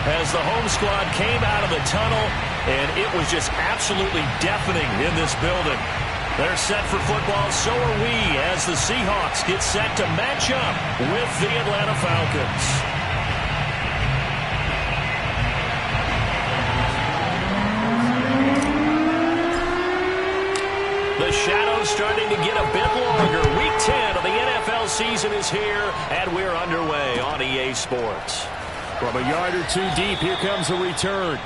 as the home squad came out of the tunnel, and it was just absolutely deafening in this building. They're set for football, so are we, as the Seahawks get set to match up with the Atlanta Falcons. The shadow's starting to get a bit longer. Week 10 of the NFL season is here, and we're underway on EA Sports. From a yard or two deep, here comes the return.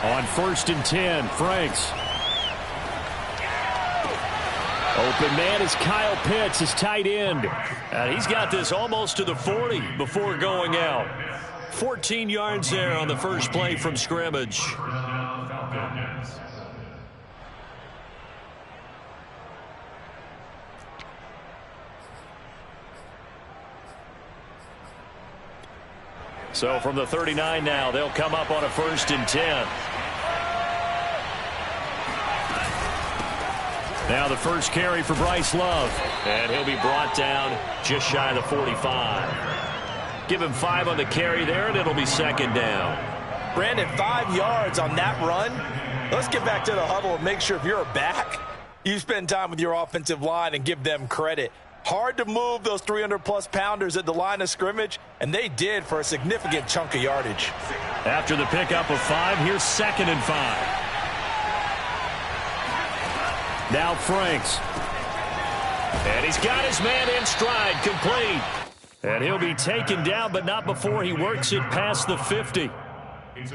On 1st and 10, Franks. Open man is Kyle Pitts, his tight end. And he's got this almost to the 40 before going out. 14 yards there on the first play from scrimmage. So from the 39 now, they'll come up on a 1st and 10. Now the first carry for Bryce Love. And he'll be brought down just shy of the 45. Give him 5 on the carry there, and it'll be 2nd down. Brandon, 5 yards on that run. Let's get back to the huddle and make sure if you're a back, you spend time with your offensive line and give them credit. Hard to move those 300-plus pounders at the line of scrimmage, and they did for a significant chunk of yardage. After the pickup of 5, here's 2nd and 5. Now Franks. And he's got his man in stride, complete. And he'll be taken down, but not before he works it past the 50.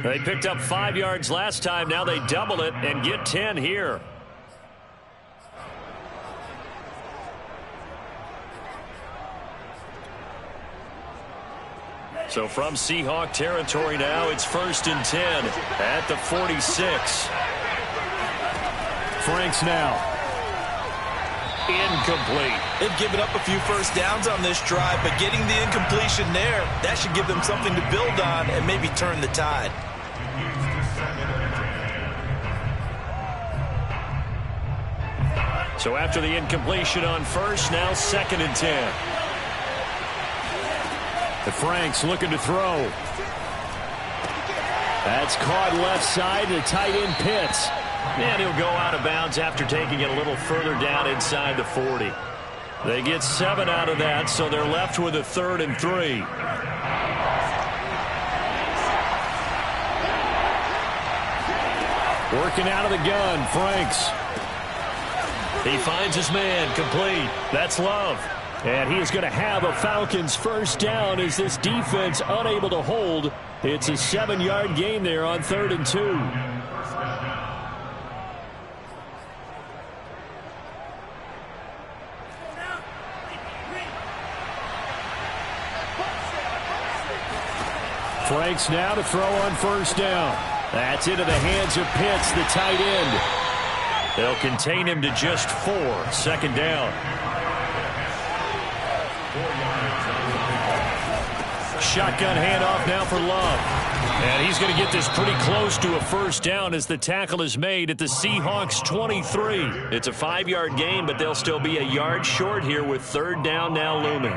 They picked up 5 yards last time. Now they double it and get 10 here. So from Seahawk territory now, it's 1st and 10 at the 46. Franks now. Incomplete. They've given up a few first downs on this drive, but getting the incompletion there, that should give them something to build on and maybe turn the tide. So after the incompletion on 1st, now 2nd and 10. The Franks looking to throw. That's caught left side to tight end Pitts. And he'll go out of bounds after taking it a little further down inside the 40. They get 7 out of that, so they're left with a 3rd and 3. Working out of the gun, Franks. He finds his man, complete. That's Love. And he is going to have a Falcons first down as this defense unable to hold. It's a 7-yard gain there on 3rd and 2. Franks now to throw on 1st down. That's into the hands of Pitts, the tight end. They'll contain him to just 4. 2nd down. Shotgun handoff now for Love. And he's going to get this pretty close to a first down as the tackle is made at the Seahawks 23. It's a 5-yard gain, but they'll still be a yard short here with 3rd down now looming.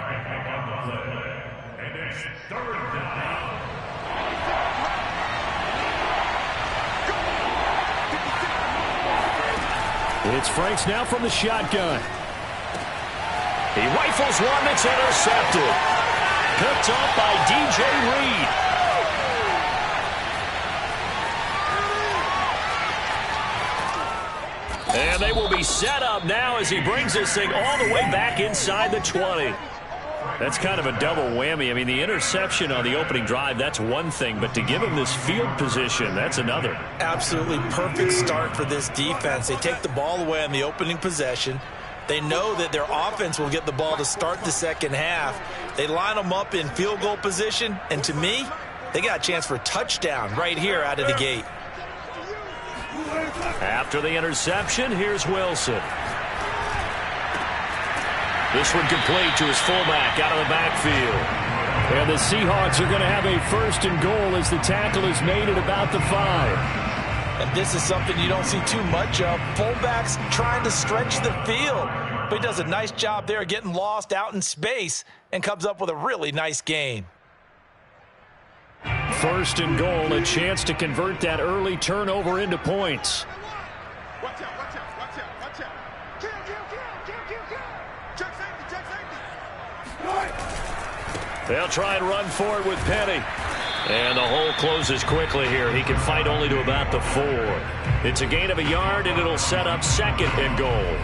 It's Franks now from the shotgun. He rifles one that's intercepted. Picked off by DJ Reed. And they will be set up now as he brings this thing all the way back inside the 20. That's kind of a double whammy. I mean, the interception on the opening drive, that's one thing, but to give him this field position, that's another. Absolutely perfect start for this defense. They take the ball away on the opening possession. They know that their offense will get the ball to start the second half. They line them up in field goal position, and to me, they got a chance for a touchdown right here out of the gate. After the interception, here's Wilson. This one complete to his fullback out of the backfield. And the Seahawks are going to have a 1st and goal as the tackle is made at about the 5. And this is something you don't see too much of. Fullbacks trying to stretch the field. But he does a nice job there getting lost out in space and comes up with a really nice gain. 1st and goal, a chance to convert that early turnover into points. Watch out, watch out, watch out, watch out. Kill. Check safety. They'll try and run forward with Penny. And the hole closes quickly here. He can fight only to about the 4. It's a gain of a yard, and it'll set up 2nd and goal.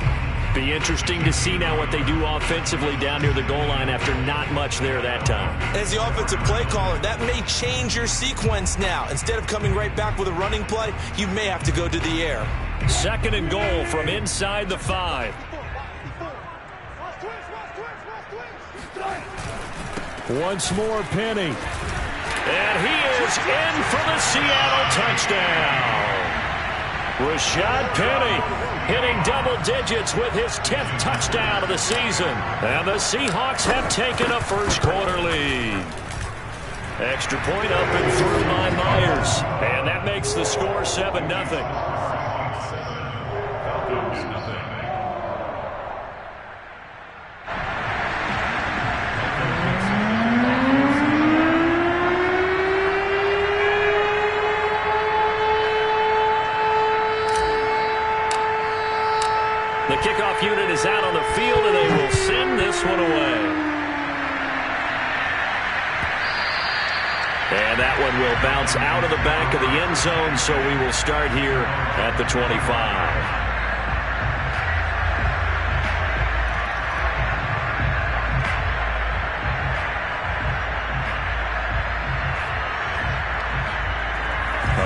Be interesting to see now what they do offensively down near the goal line after not much there that time. As the offensive play caller, that may change your sequence now. Instead of coming right back with a running play, you may have to go to the air. 2nd and goal from inside the 5. Once more, Penny. And he is in for the Seattle touchdown. Rashad Penny hitting double digits with his 10th touchdown of the season. And the Seahawks have taken a 1st quarter lead. Extra point up and through by Myers. And that makes the score 7-0. The kickoff unit is out on the field, and they will send this one away. And that one will bounce out of the back of the end zone, so we will start here at the 25.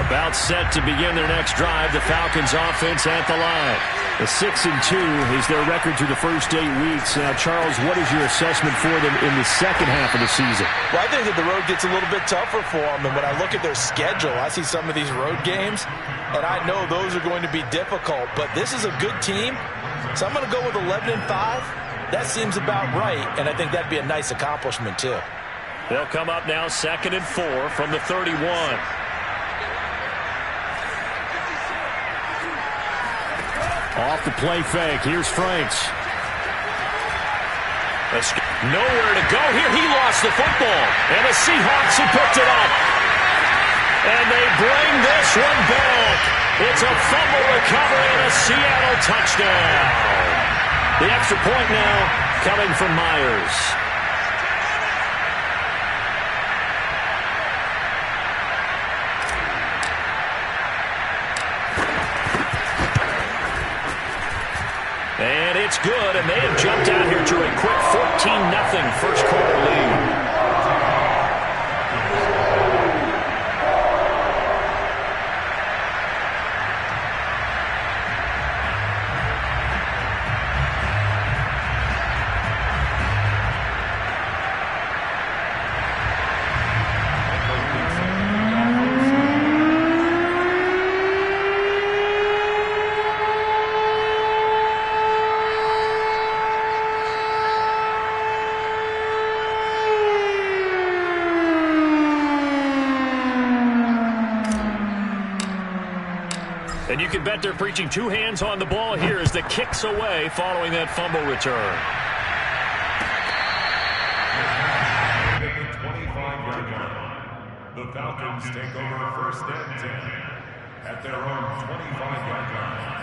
About set to begin their next drive, the Falcons offense at the line. A 6-2 is their record through the first 8 weeks. Now, Charles, what is your assessment for them in the second half of the season? Well, I think that the road gets a little bit tougher for them. And when I look at their schedule, I see some of these road games, and I know those are going to be difficult. But this is a good team, so I'm going to go with 11-5. That seems about right, and I think that'd be a nice accomplishment, too. They'll come up now 2nd and 4 from the 31. Off the play fake. Here's Franks. Nowhere to go here. He lost the football. And the Seahawks have picked it up. And they bring this one back. It's a fumble recovery and a Seattle touchdown. The extra point now coming from Myers. And it's good, and they have jumped out here to a quick 14-0 first quarter lead. And you can bet they're preaching 2 hands on the ball here as the kick's away following that fumble return. At the 25-yard line, the Falcons take over 1st and 10 at their own 25-yard line.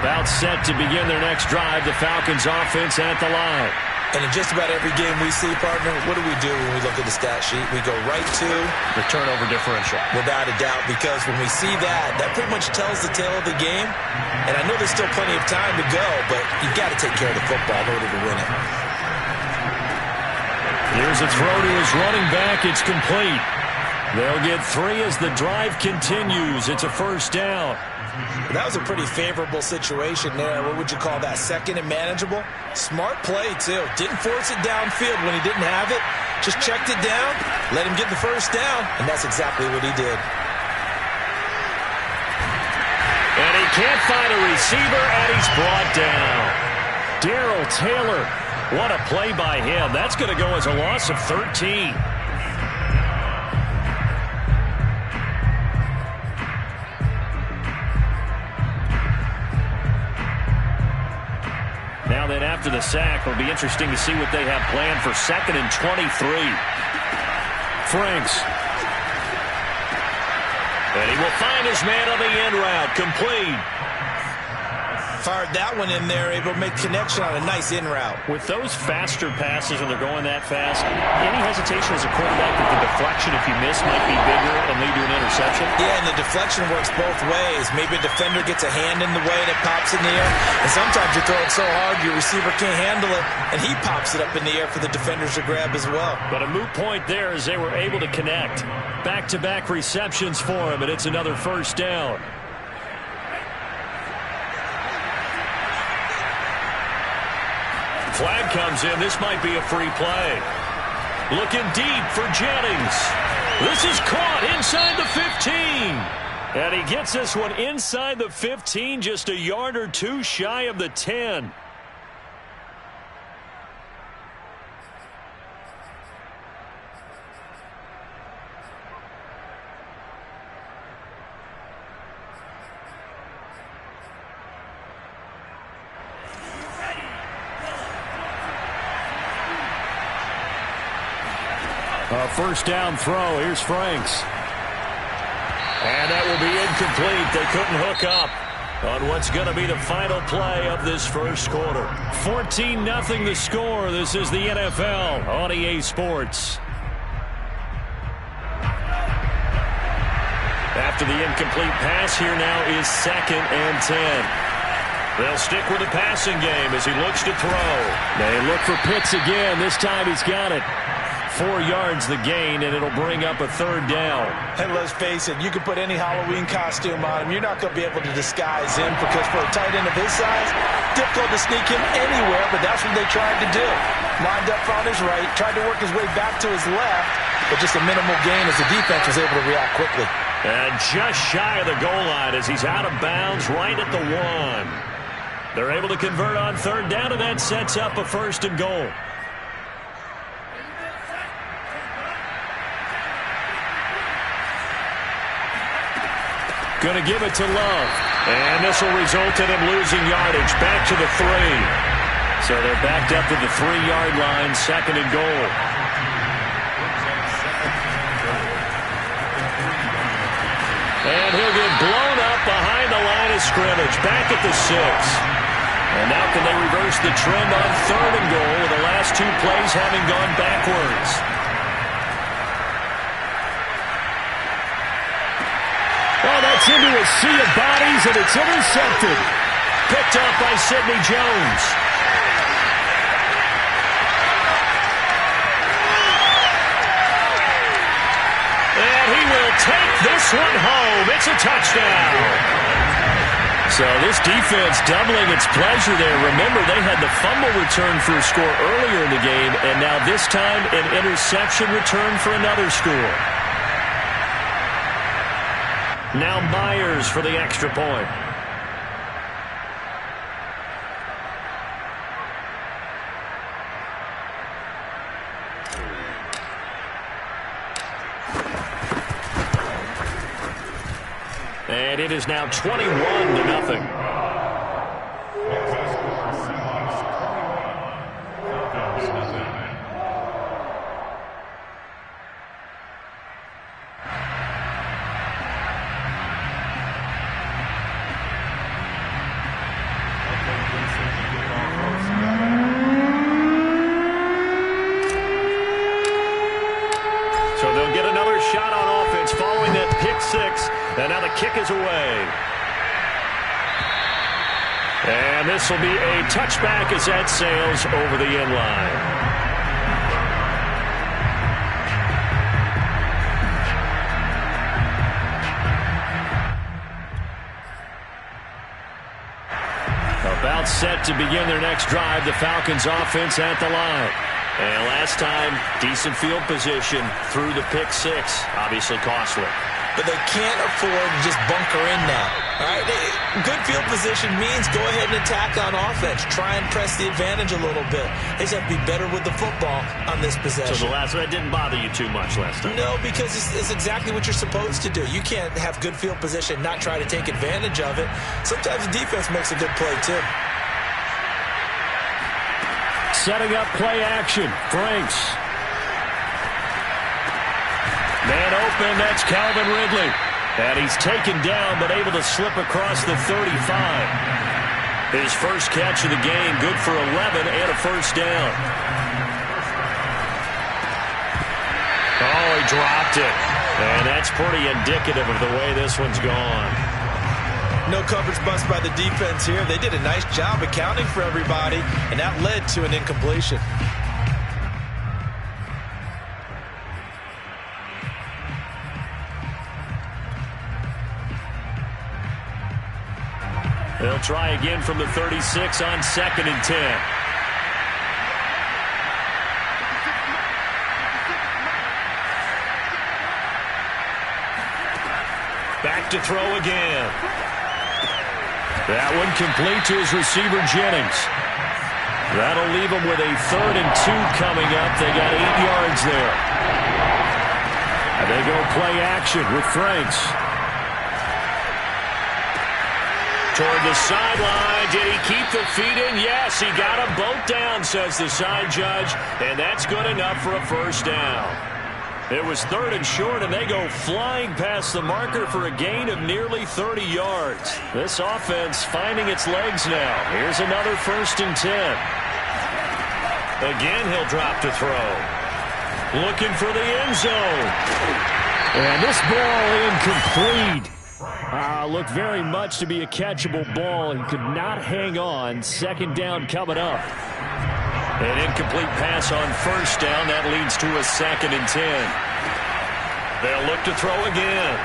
About set to begin their next drive, the Falcons offense at the line. And in just about every game we see, partner, what do we do when we look at the stat sheet? We go right to the turnover differential. Without a doubt, because when we see that, that pretty much tells the tale of the game. And I know there's still plenty of time to go, but you've got to take care of the football in order to win it. Here's a throw to his running back. It's complete. They'll get 3 as the drive continues. It's a 1st down. That was a pretty favorable situation there. What would you call that? 2nd and manageable? Smart play, too. Didn't force it downfield when he didn't have it. Just checked it down, let him get the 1st down, and that's exactly what he did. They can't find a receiver, and he's brought down. Darrell Taylor, what a play by him. That's going to go as a loss of 13. Now then, after the sack, it'll be interesting to see what they have planned for 2nd and 23. Franks. And he will find his man on the end route. Complete. Fired that one in there, able to make connection on a nice in route. With those faster passes when they're going that fast, any hesitation as a quarterback that the deflection, if you miss, might be bigger and lead to an interception? Yeah, and the deflection works both ways. Maybe a defender gets a hand in the way and it pops in the air. And sometimes you throw it so hard your receiver can't handle it, and he pops it up in the air for the defenders to grab as well. But a moot point there as they were able to connect. Back-to-back receptions for him, and it's another first down. Flag comes in. This might be a free play. Looking deep for Jennings. This is caught inside the 15. And he gets this one inside the 15, just a yard or two shy of the 10. A first down throw. Here's Franks. And that will be incomplete. They couldn't hook up on what's going to be the final play of this first quarter. 14-0 the score. This is the NFL on EA Sports. After the incomplete pass, here now is 2nd and 10. They'll stick with the passing game as he looks to throw. They look for Pitts again. This time he's got it. 4 yards the gain, and it'll bring up a 3rd down. Hey, let's face it, you can put any Halloween costume on him. You're not going to be able to disguise him because for a tight end of his size, difficult to sneak him anywhere, but that's what they tried to do. Lined up on his right, tried to work his way back to his left, but just a minimal gain as the defense was able to react quickly. And just shy of the goal line as he's out of bounds right at the 1. They're able to convert on 3rd down, and that sets up a 1st and goal. Going to give it to Love. And this will result in him losing yardage back to the 3. So they're backed up to the 3-yard line, 2nd and goal. And he'll get blown up behind the line of scrimmage, back at the 6. And now can they reverse the trend on 3rd and goal with the last 2 plays having gone backwards? Oh, that's into a sea of bodies, and it's intercepted. Picked up by Sidney Jones. And he will take this one home. It's a touchdown. So this defense doubling its pleasure there. Remember, they had the fumble return for a score earlier in the game, and now this time an interception return for another score. Now Myers for the extra point. And it is now 21-0. So they'll get another shot on offense following that pick 6. And now the kick is away. And this will be a touchback as that sails over the end line. About set to begin their next drive, the Falcons offense at the line. And last time, decent field position through the pick 6, obviously costly. but they can't afford to just bunker in now. All right? Good field position means go ahead and attack on offense. Try and press the advantage a little bit. They just have to be better with the football on this possession. So the last one didn't bother you too much last time? No, because it's exactly what you're supposed to do. You can't have good field position, not try to take advantage of it. Sometimes the defense makes a good play, too. Setting up play action. Franks. Man open, that's Calvin Ridley. And he's taken down, but able to slip across the 35. His first catch of the game, good for 11 and a first down. Oh, he dropped it. And that's pretty indicative of the way this one's gone. No coverage bust by the defense here. They did a nice job accounting for everybody, and that led to an incompletion. They'll try again from the 36 on 2nd and 10. Back to throw again. That one complete to his receiver, Jennings. That'll leave him with a 3rd and 2 coming up. They got 8 yards there. And they go play action with Franks. Toward the sideline. Did he keep the feet in? Yes, he got them both down, says the side judge. And that's good enough for a first down. It was 3rd and short, and they go flying past the marker for a gain of nearly 30 yards. This offense finding its legs now. Here's another 1st and 10. Again, he'll drop to throw. Looking for the end zone. And this ball incomplete. Looked very much to be a catchable ball and could not hang on. 2nd down coming up. An incomplete pass on 1st down. That leads to a 2nd and 10. They'll look to throw again.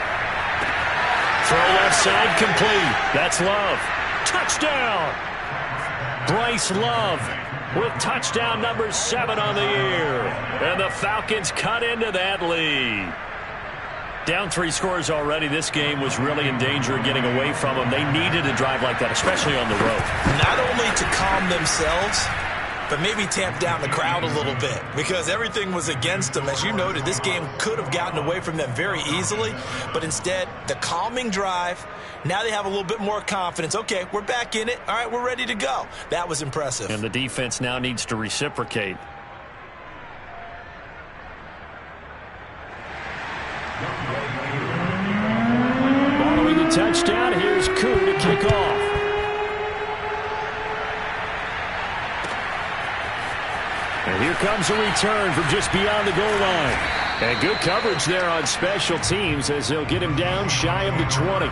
Throw left side complete. That's Love. Touchdown! Bryce Love with touchdown number 7 on the year. And the Falcons cut into that lead. Down 3 scores already. This game was really in danger of getting away from them. They needed a drive like that, especially on the road. Not only to calm themselves, but maybe tamp down the crowd a little bit because everything was against them. As you noted, this game could have gotten away from them very easily, but instead, the calming drive, now they have a little bit more confidence. Okay, we're back in it. All right, we're ready to go. That was impressive. And the defense now needs to reciprocate. Following the touchdown, here's Koo to kick off. And here comes a return from just beyond the goal line. And good coverage there on special teams as they'll get him down shy of the 20.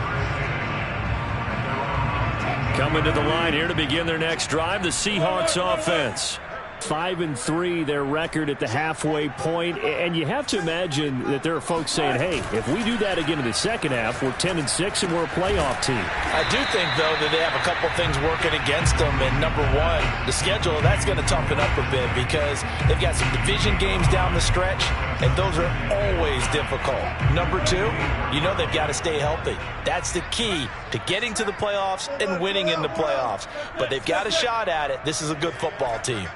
Coming to the line here to begin their next drive, the Seahawks offense. 5-3 their record at the halfway point, and you have to imagine that there are folks saying, hey, if we do that again in the second half, we're 10-6 and we're a playoff team. I do think, though, that they have a couple things working against them, and number one, the schedule, that's going to toughen up a bit because they've got some division games down the stretch, and those are always difficult. Number two, you know they've got to stay healthy. That's the key to getting to the playoffs and winning in the playoffs. But they've got a shot at it. This is a good football team.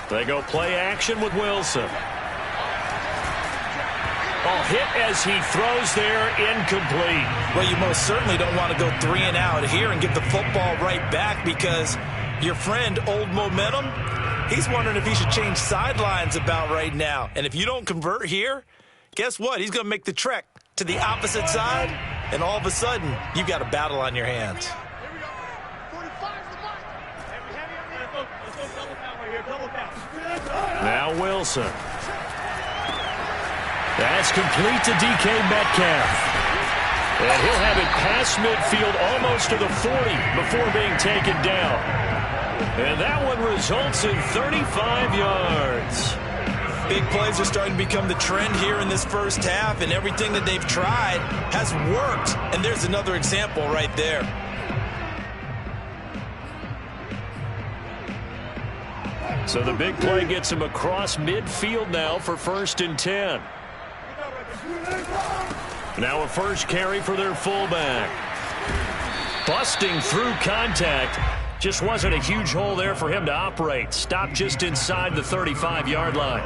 They go play action with Wilson. Oh, hit as he throws there, incomplete. Well, you most certainly don't want to go 3 and out here and get the football right back because your friend, Old Momentum, he's wondering if he should change sidelines about right now. And if you don't convert here, guess what? He's going to make the trek to the opposite side, and all of a sudden, you've got a battle on your hands. Now Wilson. That's complete to DK Metcalf. And he'll have it past midfield almost to the 40 before being taken down. And that one results in 35 yards. Big plays are starting to become the trend here in this first half, and everything that they've tried has worked. And there's another example right there. So the big play gets him across midfield now for 1st and 10. Now a first carry for their fullback. Busting through contact. Just wasn't a huge hole there for him to operate. Stopped just inside the 35-yard line.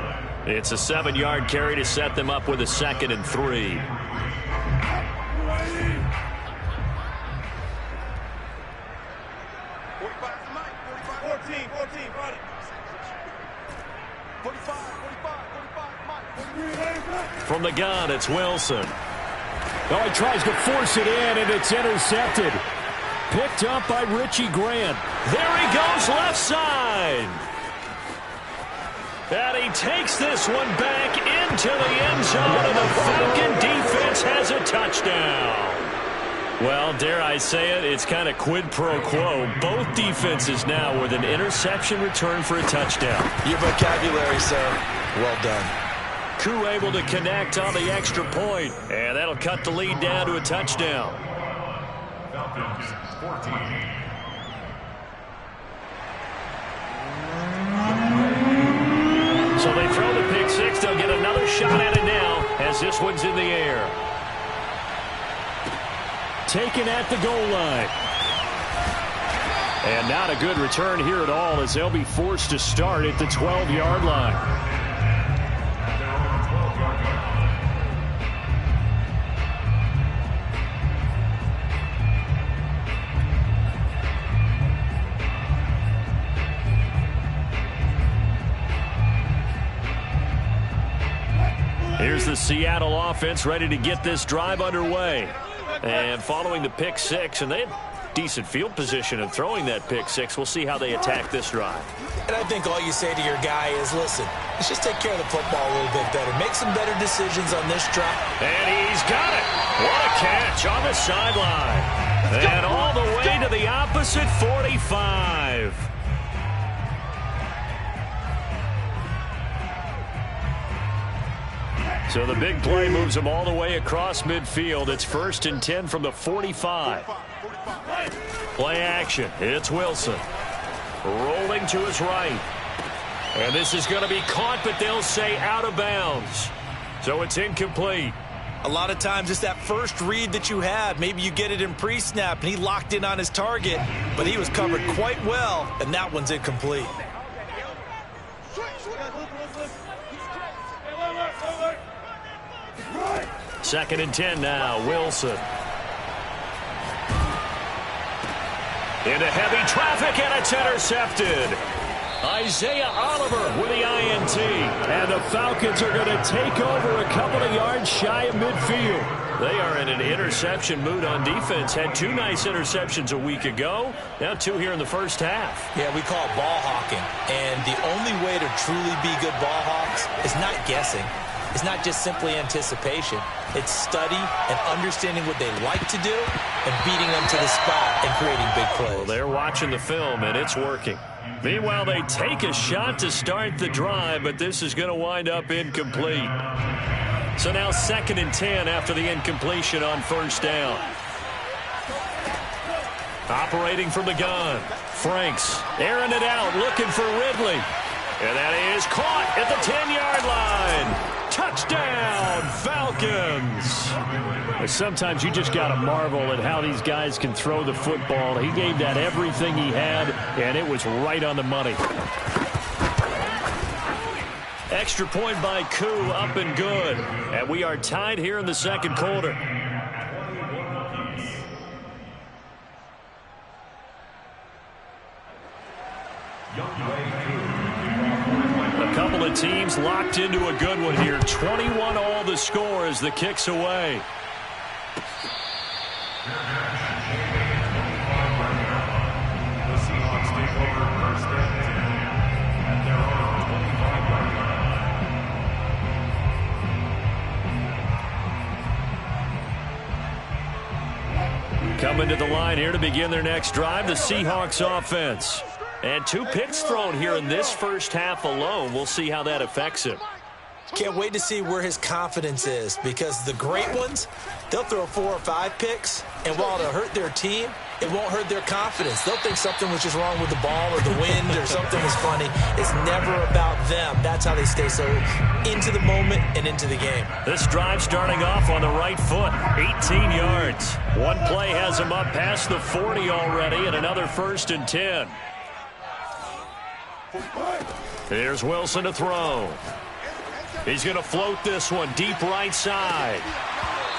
It's a 7-yard carry to set them up with a 2nd and 3. From the gun, it's Wilson. Oh, he tries to force it in, and it's intercepted. Picked up by Richie Grant. There he goes left side. And he takes this one back into the end zone, and the Falcon defense has a touchdown. Well, dare I say it, it's kind of quid pro quo. Both defenses now with an interception return for a touchdown. Your vocabulary, sir. Well done. Koo able to connect on the extra point, and that'll cut the lead down to a touchdown. Falcons 14. So they throw the pick six. They'll get another shot at it now as this one's in the air. Taken at the goal line. And not a good return here at all as they'll be forced to start at the 12-yard line. Here's the Seattle offense ready to get this drive underway. And following the pick six, and they had decent field position in throwing that pick six. We'll see how they attack this drive. And I think all you say to your guy is, listen, let's just take care of the football a little bit better. Make some better decisions on this drive. And he's got it. What a catch on the sideline. And all the way to the opposite 45. So the big play moves them all the way across midfield. It's 1st and 10 from the 45. Play action. It's Wilson. Rolling to his right. And this is going to be caught, but they'll say out of bounds. So it's incomplete. A lot of times it's that first read that you have. Maybe you get it in pre-snap, and he locked in on his target, but he was covered quite well, and that one's incomplete. Second and 10 now. Wilson. Into heavy traffic, and it's intercepted. Isaiah Oliver with the INT. And the Falcons are going to take over a couple of yards shy of midfield. They are in an interception mood on defense. Had 2 nice interceptions a week ago. Now 2 here in the first half. Yeah, we call it ball hawking. And the only way to truly be good ball hawks is not guessing. It's not just simply anticipation. It's study and understanding what they like to do and beating them to the spot and creating big plays. Well, they're watching the film, and it's working. Meanwhile, they take a shot to start the drive, but this is going to wind up incomplete. So now 2nd and 10 after the incompletion on 1st down. Operating from the gun. Franks airing it out, looking for Ridley. And that is caught at the 10-yard line. Touchdown, Falcons. Sometimes you just got to marvel at how these guys can throw the football. He gave that everything he had, and it was right on the money. Extra point by Koo, up and good. And we are tied here in the second quarter. A couple of teams locked into a good one here. 21 all the score as the kick's away. The Seahawks take over 1st and 10 at their own 25-yard line. Coming to the line here to begin their next drive, the Seahawks offense. And 2 picks thrown here in this first half alone. We'll see how that affects him. Can't wait to see where his confidence is, because the great ones, they'll throw 4 or 5 picks, and while it'll hurt their team, it won't hurt their confidence. They'll think something was just wrong with the ball or the wind or something was funny. It's never about them. That's how they stay so into the moment and into the game. This drive starting off on the right foot, 18 yards. One play has them up past the 40 already, and another 1st and 10. Here's Wilson to throw. He's going to float this one deep right side.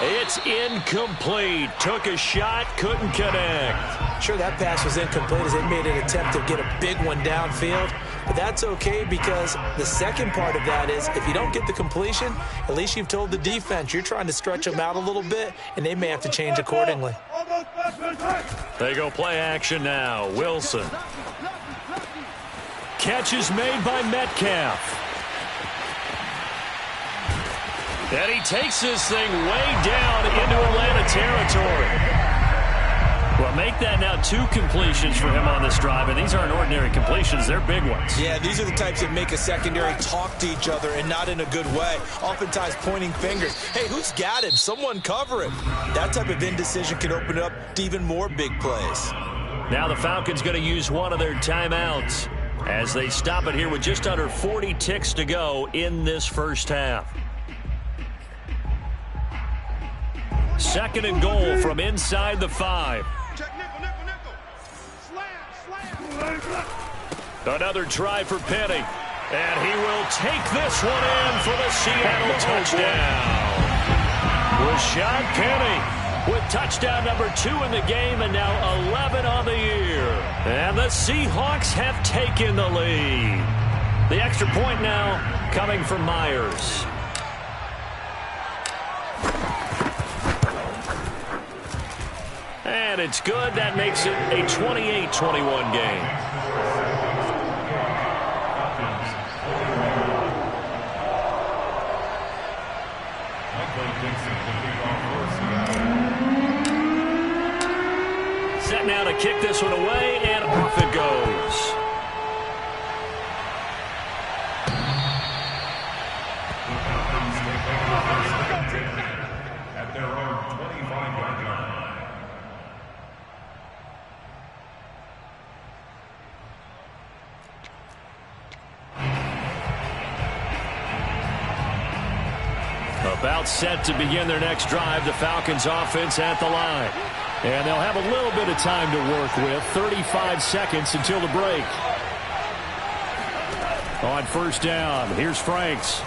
It's incomplete. Took a shot, couldn't connect. Sure, that pass was incomplete as they made an attempt to get a big one downfield. But that's okay because the second part of that is if you don't get the completion, at least you've told the defense you're trying to stretch them out a little bit, and they may have to change accordingly. They go play action now. Wilson. Catch is made by Metcalf. And he takes this thing way down into Atlanta territory. Well, make that now 2 completions for him on this drive, and these aren't ordinary completions. They're big ones. Yeah, these are the types that make a secondary talk to each other and not in a good way. Oftentimes pointing fingers. Hey, who's got him? Someone cover him. That type of indecision can open up to even more big plays. Now the Falcons going to use one of their timeouts as they stop it here with just under 40 ticks to go in this first half. 2nd and goal from inside the 5. Another try for Penny. And he will take this one in for the Seattle touchdown. Rashad Penny with touchdown number 2 in the game and now 11 on the year. And the Seahawks have taken the lead. The extra point now coming from Myers. And it's good. That makes it a 28-21 game. Set now to kick this one away, and off it goes. At their own 25-yard line. About set to begin their next drive, the Falcons offense at the line. And they'll have a little bit of time to work with, 35 seconds until the break. On 1st down, here's Franks.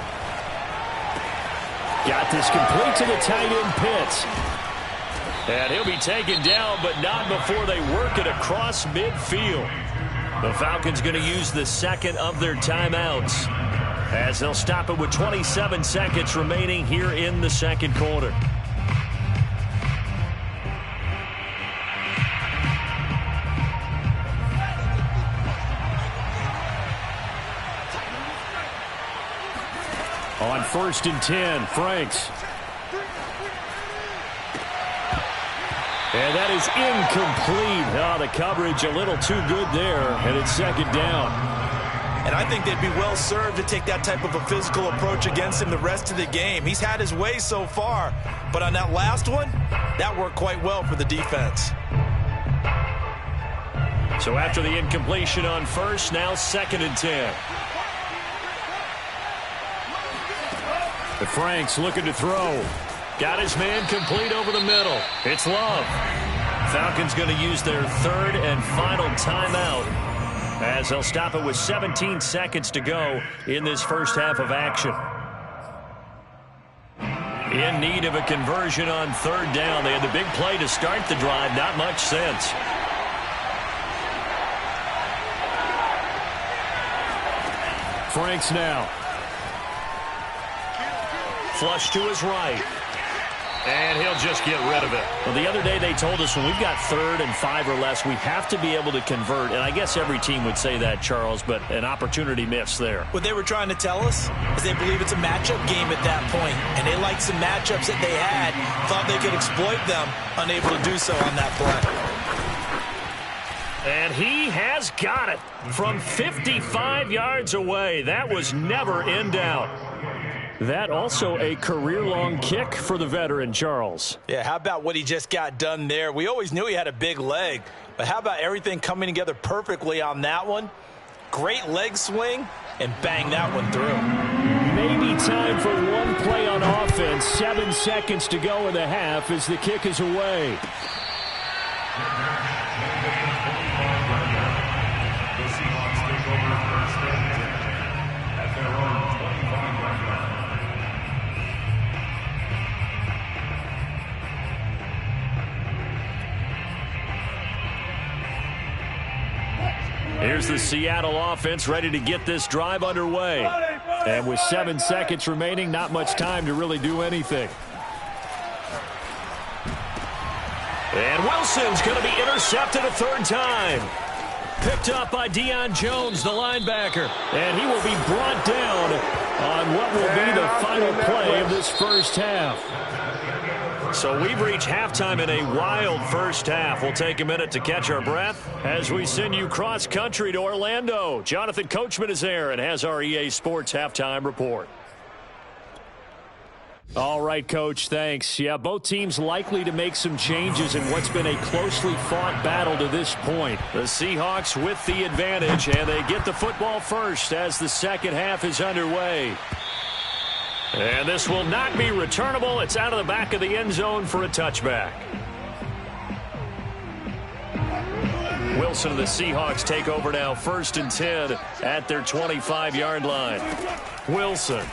Got this complete to the tight end Pitts. And he'll be taken down, but not before they work it across midfield. The Falcons going to use the 2nd of their timeouts as they'll stop it with 27 seconds remaining here in the 2nd quarter. On 1st and 10, Franks. And that is incomplete. Oh, the coverage a little too good there, and it's 2nd down. And I think they'd be well served to take that type of a physical approach against him the rest of the game. He's had his way so far, but on that last one, that worked quite well for the defense. So after the incompletion on 1st, now 2nd and 10. But Franks looking to throw. Got his man complete over the middle. It's Love. Falcons going to use their 3rd and final timeout as they'll stop it with 17 seconds to go in this first half of action. In need of a conversion on 3rd down. They had the big play to start the drive. Not much sense. Franks now. Flush to his right. And he'll just get rid of it. Well, the other day they told us when we've got 3rd and 5 or less, we have to be able to convert. And I guess every team would say that, Charles, but an opportunity missed there. What they were trying to tell us is they believe it's a matchup game at that point. And they liked some matchups that they had, thought they could exploit them, unable to do so on that play. And he has got it from 55 yards away. That was never in doubt. That also a career-long kick for the veteran, Charles. Yeah, how about what he just got done there? We always knew he had a big leg, but how about everything coming together perfectly on that one? Great leg swing, and bang that one through. Maybe time for one play on offense. 7 seconds to go in the half as the kick is away. Here's the Seattle offense ready to get this drive underway. And with 7 seconds remaining, not much time to really do anything. And Wilson's going to be intercepted a third time. Picked up by Deion Jones, the linebacker. And he will be brought down on what will be the final play of this first half. So we've reached halftime in a wild first half. We'll take a minute to catch our breath as we send you cross-country to Orlando. Jonathan Coachman is there and has our EA Sports halftime report. All right, Coach, thanks. Yeah, both teams likely to make some changes in what's been a closely fought battle to this point. The Seahawks with the advantage, and they get the football first as the second half is underway. And this will not be returnable. It's out of the back of the end zone for a touchback. Wilson and the Seahawks take over now, 1st and 10 at their 25-yard line. Wilson.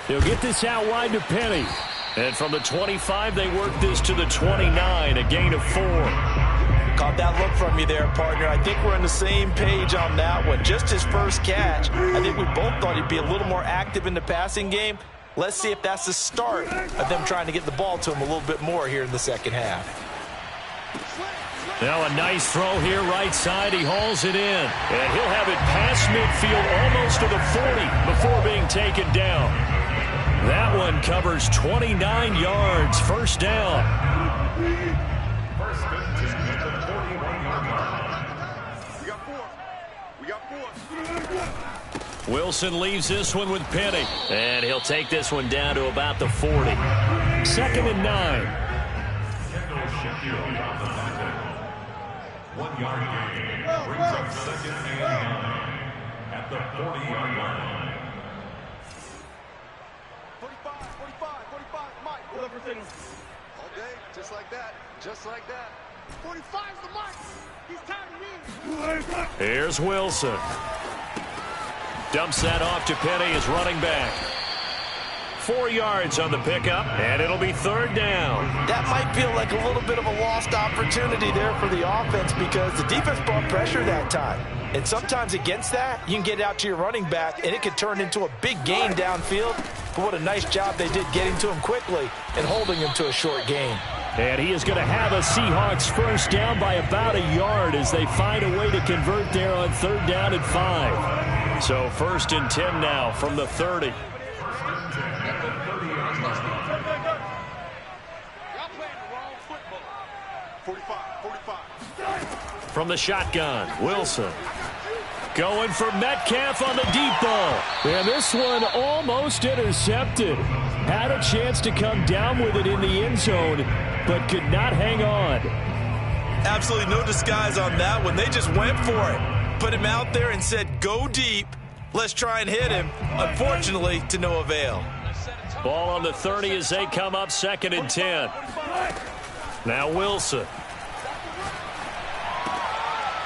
They'll get this out wide to Penny. And from the 25, they work this to the 29, a gain of 4. Caught that look from you there, partner. I think we're on the same page on that one. Just his first catch. I think we both thought he'd be a little more active in the passing game. Let's see if that's the start of them trying to get the ball to him a little bit more here in the second half. Now a nice throw here right side. He hauls it in. And he'll have it past midfield almost to the 40 before being taken down. That one covers 29 yards. First down. Wilson leaves this one with Penny. And he'll take this one down to about the 40. 2nd and 9. 1 yard gain brings up 2nd and 9 at the 40-yard line. 45, Mike. Hold up for signal. All day, just like that. 45's the mark. He's tired of me. Here's Wilson. Dumps that off to Penny, his running back. 4 yards on the pickup, and it'll be 3rd down. That might feel like a little bit of a lost opportunity there for the offense because the defense brought pressure that time. And sometimes against that, you can get out to your running back, and it could turn into a big gain downfield. But what a nice job they did getting to him quickly and holding him to a short gain. And he is going to have a Seahawks first down by about a yard as they find a way to convert there on 3rd down and 5. So 1st and 10 now from the 30. Y'all playing the wrong football. 45. From the shotgun, Wilson. Going for Metcalf on the deep ball. And this one almost intercepted. Had a chance to come down with it in the end zone, but could not hang on. Absolutely no disguise on that one. They just went for it. Put him out there and said, go deep. Let's try and hit him. Unfortunately, to no avail. Ball on the 30 as they come up 2nd and 10. Now Wilson.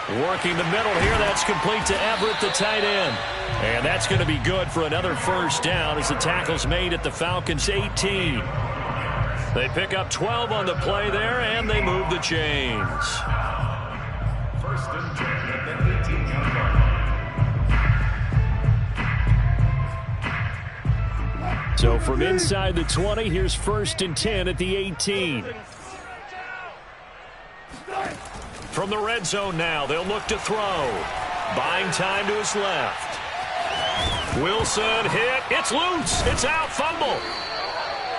Working the middle here. That's complete to Everett, the tight end. And that's going to be good for another first down as the tackle's made at the Falcons' 18. They pick up 12 on the play there, and they move the chains. 1st and 10 at the 18-yard line. So from inside the 20, here's 1st and 10 at the 18. From the red zone now, they'll look to throw. Buying time to his left. Wilson hit. It's loose. It's out. Fumble.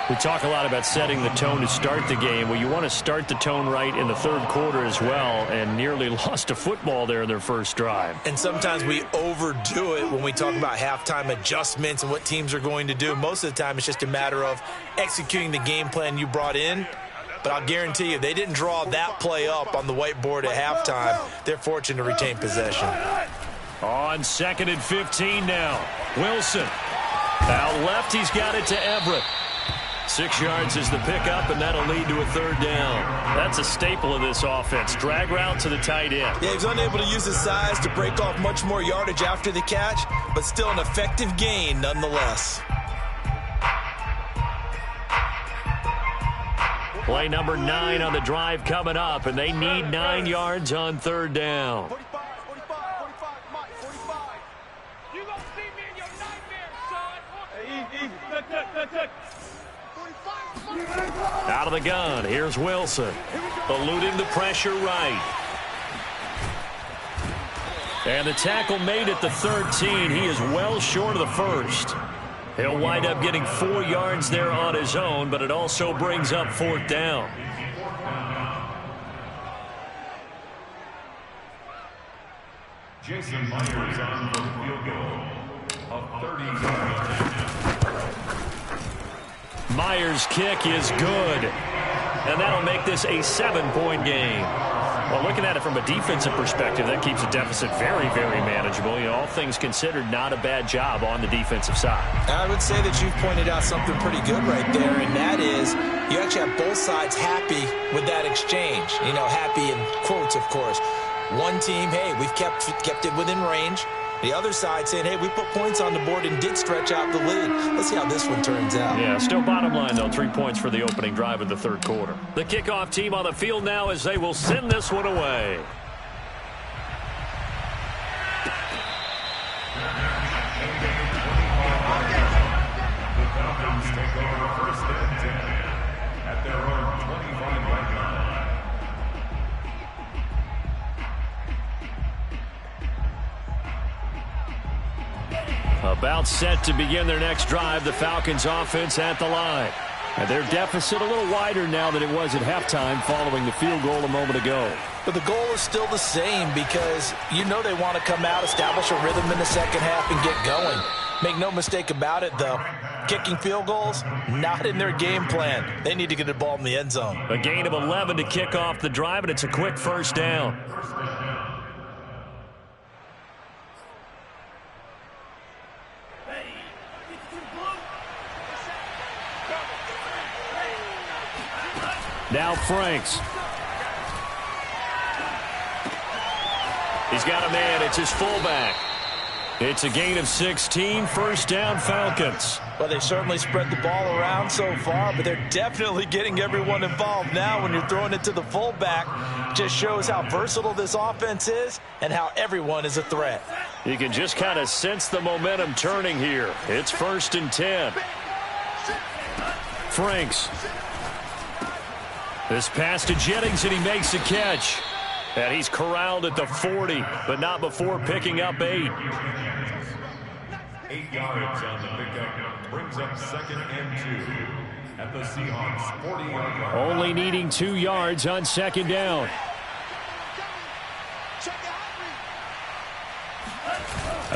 We talk a lot about setting the tone to start the game. Well, you want to start the tone right in the third quarter as well, and nearly lost a football there in their first drive. And sometimes we overdo it when we talk about halftime adjustments and what teams are going to do. Most of the time, it's just a matter of executing the game plan you brought in. But I'll guarantee you, they didn't draw that play up on the whiteboard at halftime. They're fortunate to retain possession. On 2nd and 15 now. Wilson. Out left, he's got it to Everett. 6 yards is the pickup, and that'll lead to a third down. That's a staple of this offense. Drag route to the tight end. Yeah, he was unable to use his size to break off much more yardage after the catch, but still an effective gain nonetheless. Play number 9 on the drive coming up, and they need 9 yards on third down. 45, 45, Mike, 45. You gonna see me in your nightmares, son. Hey, easy. Out of the gun, here's Wilson. Eluding the pressure right. And the tackle made at the 13. He is well short of the first. He'll wind up getting 4 yards there on his own, but it also brings up 4th down. Jason Myers on for the field goal of 30 yards. Myers' kick is good, and that'll make this a 7-point game. Well, looking at it from a defensive perspective, that keeps the deficit very, very manageable. You know, all things considered, not a bad job on the defensive side. I would say that you've pointed out something pretty good right there, and that is you actually have both sides happy with that exchange. You know, happy in quotes, of course. One team, hey, we've kept it within range. The other side saying, hey, we put points on the board and did stretch out the lead. Let's see how this one turns out. Yeah, still bottom line, though, 3 points for the opening drive of the third quarter. The kickoff team on the field now as they will send this one away. The Falcons take over 1st and 10 at their own 25-yard line. About set to begin their next drive, the Falcons offense at the line. And their deficit a little wider now than it was at halftime following the field goal a moment ago. But the goal is still the same because you know they want to come out, establish a rhythm in the second half, and get going. Make no mistake about it, though. Kicking field goals, not in their game plan. They need to get the ball in the end zone. A gain of 11 to kick off the drive, and it's a quick first down. Now Franks. He's got a man. It's his fullback. It's a gain of 16. First down, Falcons. Well, they certainly spread the ball around so far, but they're definitely getting everyone involved now when you're throwing it to the fullback. Just shows how versatile this offense is and how everyone is a threat. You can just kind of sense the momentum turning here. It's 1st and 10. Franks. This pass to Jennings, and he makes a catch. And he's corralled at the 40, but not before picking up 8. 8 yards on the pickup brings up 2nd and 2 at the Seahawks 40-yard line. Only needing 2 yards on 2nd down.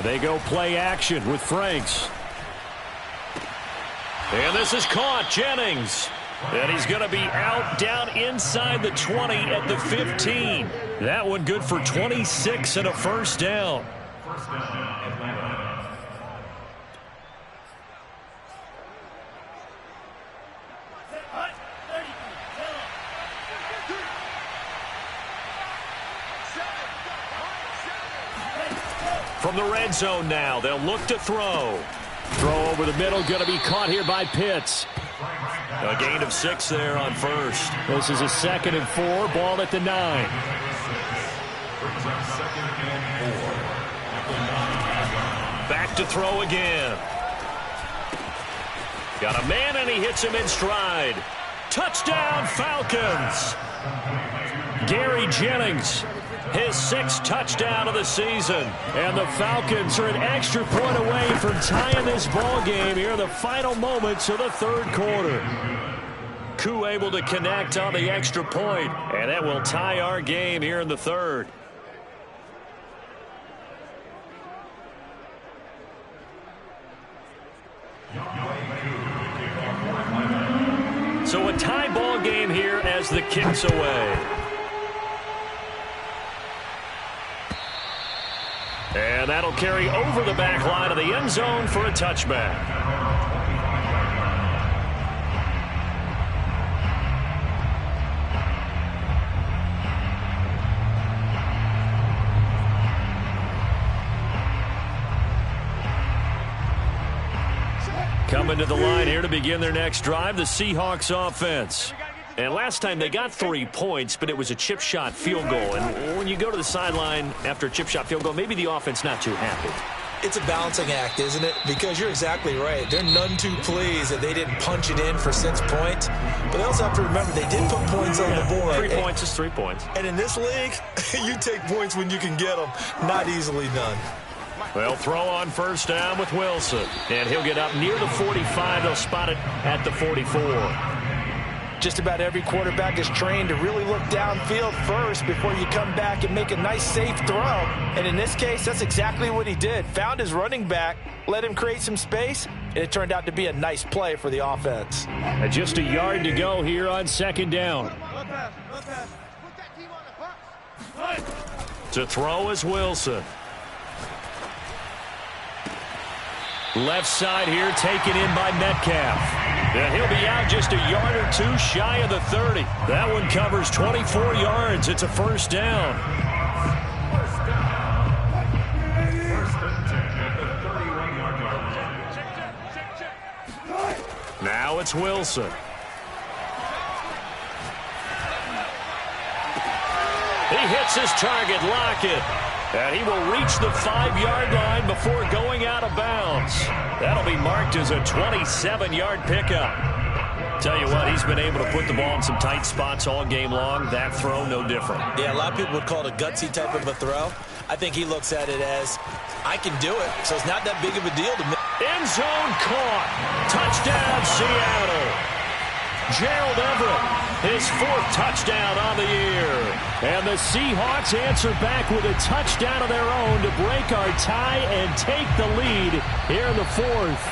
They go play action with Franks. And this is caught, Jennings. And he's going to be out down inside the 20 at the 15. That one good for 26 and a first down. First down, Atlanta. From the red zone now, they'll look to throw. Throw over the middle, going to be caught here by Pitts. A gain of 6 there on first. This is a 2nd and 4, ball at the 9. Brings up 2nd and 4 at the 9. Back to throw again. Got a man, and he hits him in stride. Touchdown, Falcons. Gary Jennings his 6th touchdown of the season. And the Falcons are an extra point away from tying this ball game here in the final moments of the third quarter. Koo able to connect on the extra point, and that will tie our game here in the third. So a tie ball game here as the kick's away. And that'll carry over the back line of the end zone for a touchback. Coming to the line here to begin their next drive, the Seahawks offense. And last time they got 3 points, but it was a chip shot field goal. And when you go to the sideline after a chip shot field goal, maybe the offense not too happy. It's a balancing act, isn't it? Because you're exactly right. They're none too pleased that they didn't punch it in for 6 points. But they also have to remember they did put points on the board. 3 points is 3 points. And in this league, you take points when you can get them. Not easily done. They'll throw on first down with Wilson. And he'll get up near the 45. They'll spot it at the 44. Just about every quarterback is trained to really look downfield first before you come back and make a nice, safe throw. And in this case, that's exactly what he did. Found his running back, let him create some space, and it turned out to be a nice play for the offense. And just a yard to go here on second down. To throw is Wilson. Left side here taken in by Metcalf. And he'll be out just a yard or two shy of the 30. That one covers 24 yards. It's a first down. Now it's Wilson. He hits his target, Lockett. And he will reach the 5-yard line before going out of bounds. That'll be marked as a 27-yard pickup. Tell you what, he's been able to put the ball in some tight spots all game long. That throw, no different. Yeah, a lot of people would call it a gutsy type of a throw. I think he looks at it as, I can do it, so it's not that big of a deal to me. End zone caught. Touchdown, Seattle. Gerald Everett, his 4th touchdown on the year. And the Seahawks answer back with a touchdown of their own to break our tie and take the lead here in the 4th.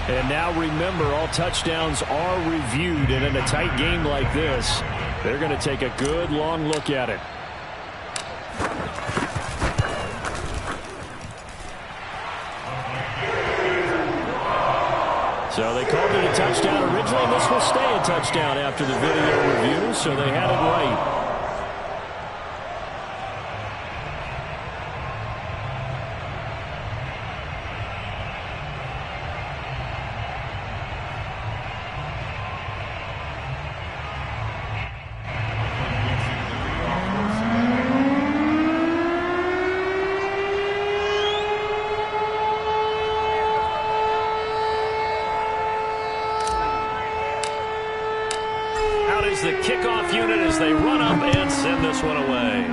And now remember, all touchdowns are reviewed. And in a tight game like this, they're going to take a good long look at it. So they called it a touchdown originally, and this will stay a touchdown after the video review, so they had it right. The kickoff unit as they run up and send this one away.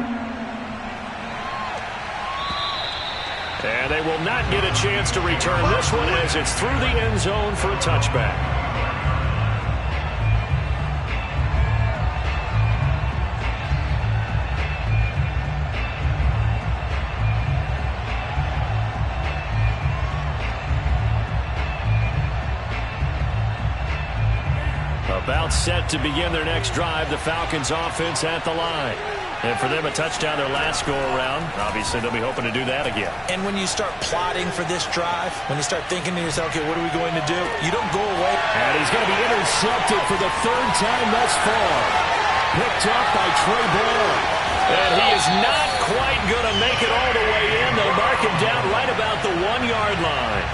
And they will not get a chance to return this one as it's through the end zone for a touchback. About set to begin their next drive, the Falcons offense at the line. And for them, a touchdown their last go-around. Obviously, they'll be hoping to do that again. And when you start plotting for this drive, when you start thinking to yourself, okay, what are we going to do? You don't go away. And he's going to be intercepted for the 3rd time thus far. Picked up by Trey Blair. And he is not quite going to make it all the way in. They'll mark him down right about the 1-yard line.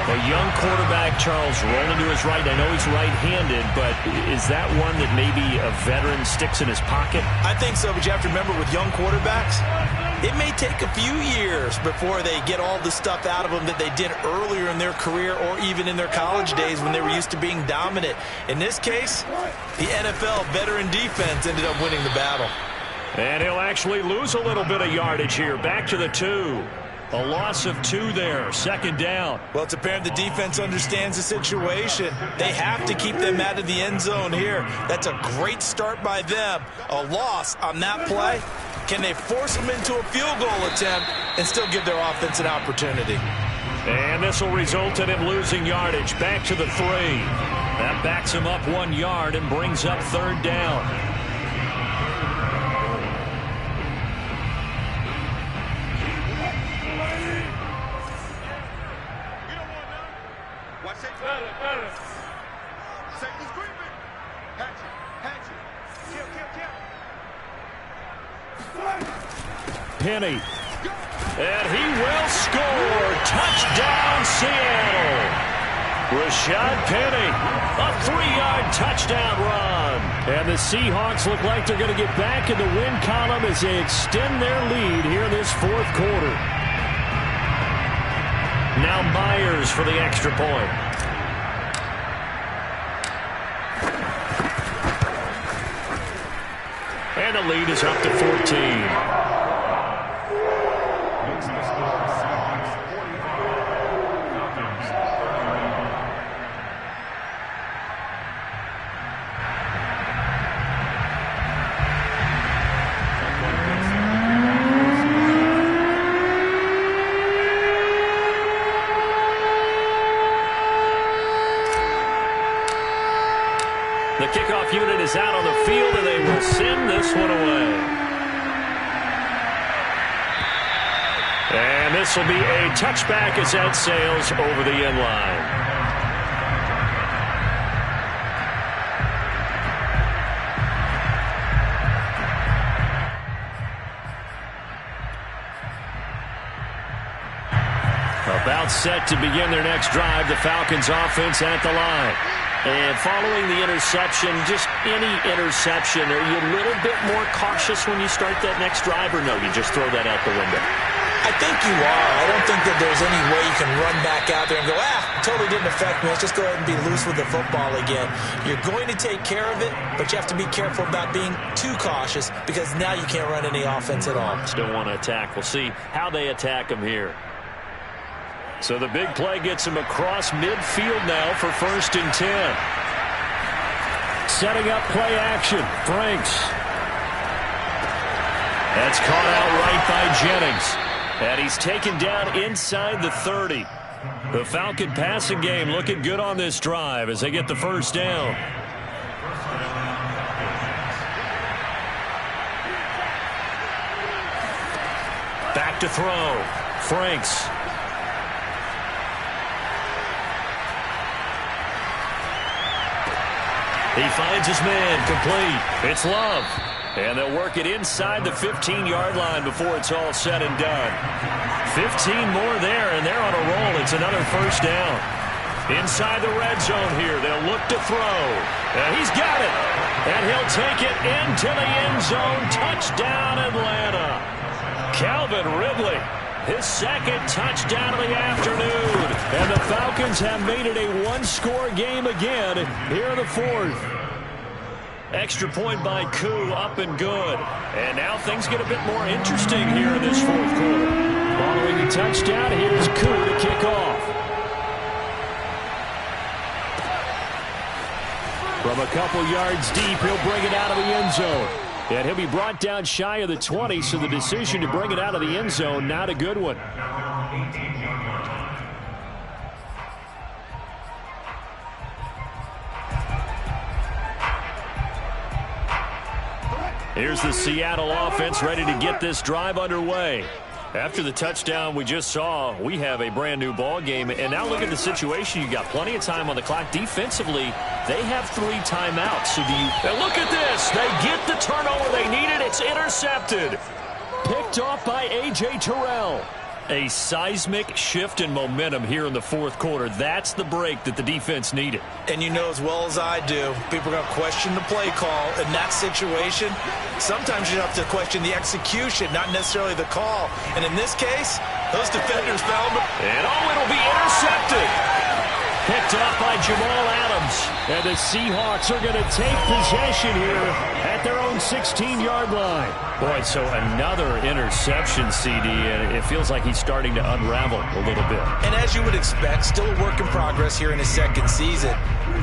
A young quarterback, Charles, rolling to his right. I know he's right-handed, but is that one that maybe a veteran sticks in his pocket? I think so, but you have to remember with young quarterbacks, it may take a few years before they get all the stuff out of them that they did earlier in their career or even in their college days when they were used to being dominant. In this case, the NFL veteran defense ended up winning the battle. And he'll actually lose a little bit of yardage here. Back to the 2. A loss of 2 there. 2nd down. Well, it's apparent the defense understands the situation. They have to keep them out of the end zone here. That's a great start by them. A loss on that play. Can they force them into a field goal attempt and still give their offense an opportunity? And this will result in him losing yardage. Back to the 3. That backs him up 1 yard and brings up 3rd down. Penny. And he will score. Touchdown, Seattle. Rashad Penny. A 3-yard touchdown run. And the Seahawks look like they're going to get back in the win column as they extend their lead here in this 4th quarter. Now Myers for the extra point. And the lead is up to 14. The kickoff unit is out on the field, and they will send this one away. And this will be a touchback as that sails over the end line. About set to begin their next drive, the Falcons offense at the line. And following the interception, just any interception, are you a little bit more cautious when you start that next drive, or no, you just throw that out the window? I think you are. I don't think that there's any way you can run back out there and go, totally didn't affect me. Let's just go ahead and be loose with the football again. You're going to take care of it, but you have to be careful about being too cautious because now you can't run any offense at all. Still want to attack. We'll see how they attack them here. So the big play gets him across midfield now for 1st and 10. Setting up play action. Franks. That's caught out right by Jennings. And he's taken down inside the 30. The Falcon passing game looking good on this drive as they get the 1st down. Back to throw. Franks. He finds his man, complete. It's Love. And they'll work it inside the 15-yard line before it's all said and done. 15 more there, and they're on a roll. It's another 1st down. Inside the red zone here, they'll look to throw. And he's got it. And he'll take it into the end zone. Touchdown, Atlanta. Calvin Ridley. His 2nd touchdown of the afternoon. And the Falcons have made it a 1-score game again here in the 4th. Extra point by Koo, up and good. And now things get a bit more interesting here in this 4th quarter. Following the touchdown, here's Koo to kick off. From a couple yards deep, he'll bring it out of the end zone. And he'll be brought down shy of the 20, so the decision to bring it out of the end zone, not a good one. Here's the Seattle offense ready to get this drive underway. After the touchdown we just saw, we have a brand new ball game. And now look at the situation. You got plenty of time on the clock. Defensively, they have 3 timeouts. So do you... And look at this. They get the turnover they needed. It's intercepted. Picked off by A.J. Terrell. A seismic shift in momentum here in the 4th quarter. That's the break that the defense needed. And you know as well as I do, people are going to question the play call. In that situation, sometimes you have to question the execution, not necessarily the call. And in this case, those defenders found him. And it'll be intercepted. Picked off by Jamal Adams. And the Seahawks are going to take possession here at their own 16-yard line. Boy, so another interception, CD, and it feels like he's starting to unravel a little bit. And as you would expect, still a work in progress here in his second season.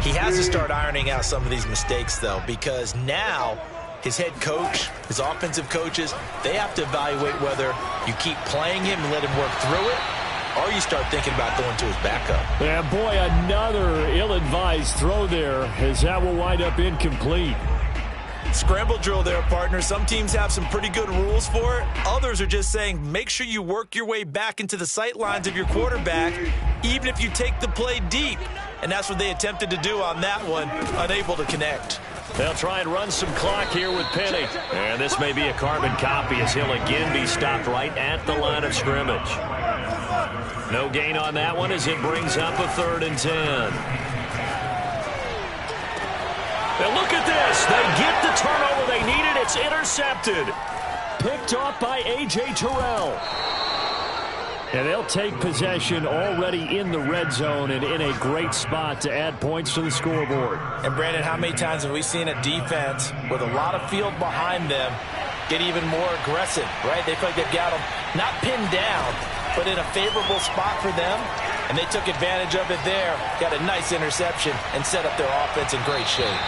He has to start ironing out some of these mistakes, though, because now his head coach, his offensive coaches, they have to evaluate whether you keep playing him and let him work through it, or you start thinking about going to his backup. Yeah, boy, another ill-advised throw there, as that will wind up incomplete. Scramble drill there, partner. Some teams have some pretty good rules for it. Others are just saying make sure you work your way back into the sight lines of your quarterback, even if you take the play deep. And that's what they attempted to do on that one, unable to connect. They'll try and run some clock here with Penny. And this may be a carbon copy as he'll again be stopped right at the line of scrimmage. No gain on that one as it brings up a 3rd and 10. Now look at this. They get the turnover they needed. It's intercepted. Picked off by A.J. Terrell. And they'll take possession already in the red zone and in a great spot to add points to the scoreboard. And, Brandon, how many times have we seen a defense with a lot of field behind them get even more aggressive, right? They feel like they've got them not pinned down, but in a favorable spot for them, and they took advantage of it there, got a nice interception, and set up their offense in great shape.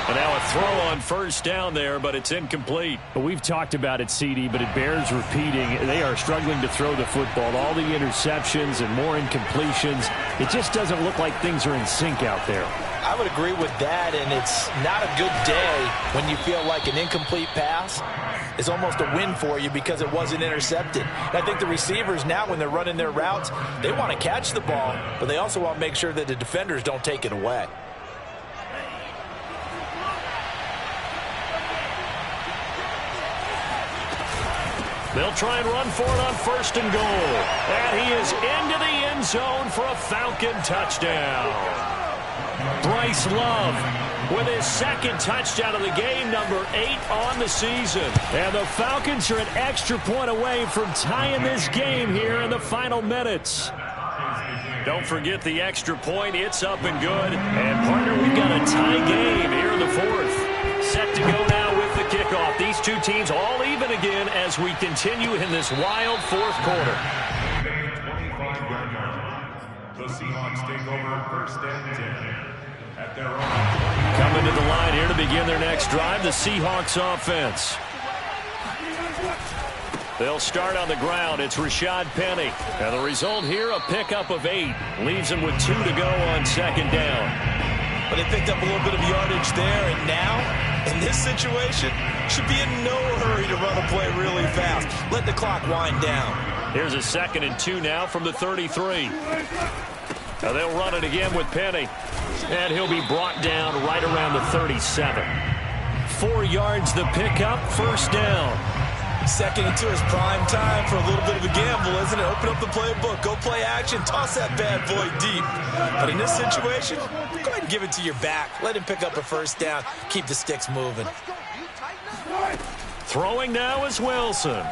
And now a throw on 1st down there, but it's incomplete. But we've talked about it, CD, but it bears repeating. They are struggling to throw the football. All the interceptions and more incompletions. It just doesn't look like things are in sync out there. I would agree with that, and it's not a good day when you feel like an incomplete pass is almost a win for you because it wasn't intercepted. And I think the receivers now, when they're running their routes, they want to catch the ball, but they also want to make sure that the defenders don't take it away. They'll try and run for it on 1st and goal. And he is into the end zone for a Falcon touchdown. Bryce Love with his 2nd touchdown of the game, number 8 on the season. And the Falcons are an extra point away from tying this game here in the final minutes. Don't forget the extra point. It's up and good. And, partner, we've got a tie game here in the 4th. Set to go now with the kickoff. These two teams all even again as we continue in this wild 4th quarter. The Seahawks take over 1st and 10 at their own. Coming to the line here to begin their next drive, the Seahawks offense. They'll start on the ground. It's Rashad Penny. And the result here, a pickup of 8. Leaves them with 2 to go on 2nd down. But they picked up a little bit of yardage there, and now, in this situation, should be in no hurry to run a play really fast. Let the clock wind down. Here's a 2nd and 2 now from the 33. Now they'll run it again with Penny. And he'll be brought down right around the 37. 4 yards the pickup, 1st down. 2nd and 2 is prime time for a little bit of a gamble, isn't it? Open up the playbook, go play action, toss that bad boy deep. But in this situation, go ahead and give it to your back. Let him pick up a 1st down. Keep the sticks moving. Throwing now is Wilson.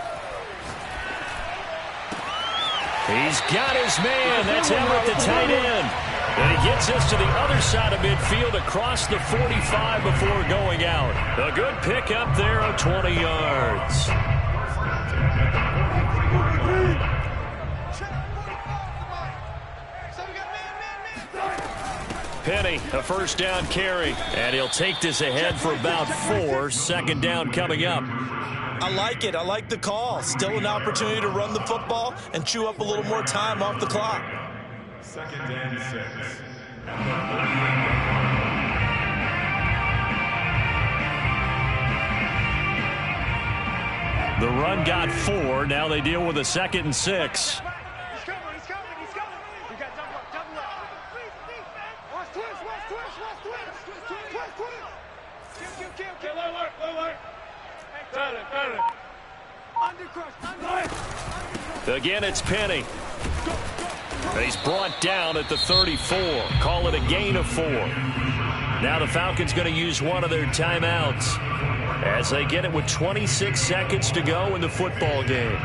He's got his man. That's Everett, the tight end. And he gets us to the other side of midfield across the 45 before going out. A good pickup there of 20 yards. Penny, a 1st down carry. And he'll take this ahead for about 4. 2nd down coming up. I like it. I like the call. Still an opportunity to run the football and chew up a little more time off the clock. 2nd and 6. The run got 4. Now they deal with a 2nd and 6. Again, it's Penny. He's brought down at the 34. Call it a gain of 4. Now the Falcons going to use one of their timeouts as they get it with 26 seconds to go in the football game.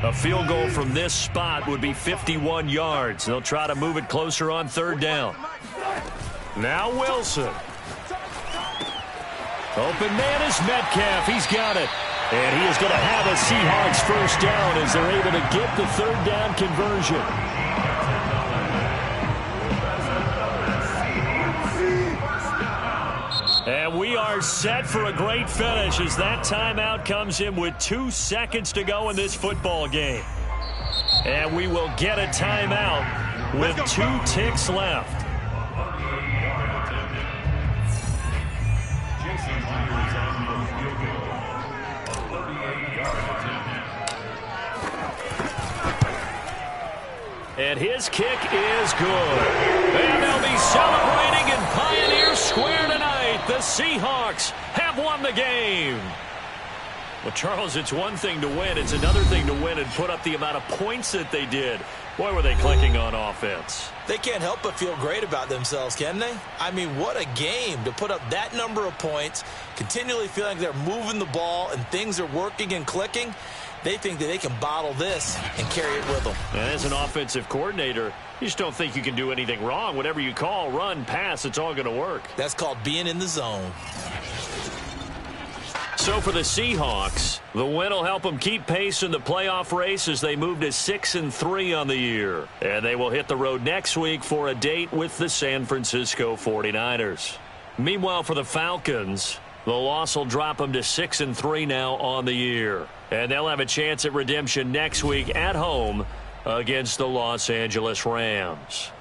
A field goal from this spot would be 51 yards. They'll try to move it closer on third down. Now Wilson. Open man is Metcalf. He's got it. And he is going to have a Seahawks first down as they're able to get the third down conversion. And we are set for a great finish as that timeout comes in with 2 seconds to go in this football game. And we will get a timeout with 2 ticks left. And his kick is good. And they'll be celebrating in Pioneer Square tonight. The Seahawks have won the game. Well, Charles, it's one thing to win. It's another thing to win and put up the amount of points that they did. Boy, were they clicking on offense. They can't help but feel great about themselves, can they? I mean, what a game to put up that number of points, continually feeling like they're moving the ball and things are working and clicking. They think that they can bottle this and carry it with them. And as an offensive coordinator, you just don't think you can do anything wrong. Whatever you call, run, pass, it's all going to work. That's called being in the zone. So for the Seahawks, the win will help them keep pace in the playoff race as they move to 6-3 on the year. And they will hit the road next week for a date with the San Francisco 49ers. Meanwhile, for the Falcons, the loss will drop them to 6-3 now on the year. And they'll have a chance at redemption next week at home against the Los Angeles Rams.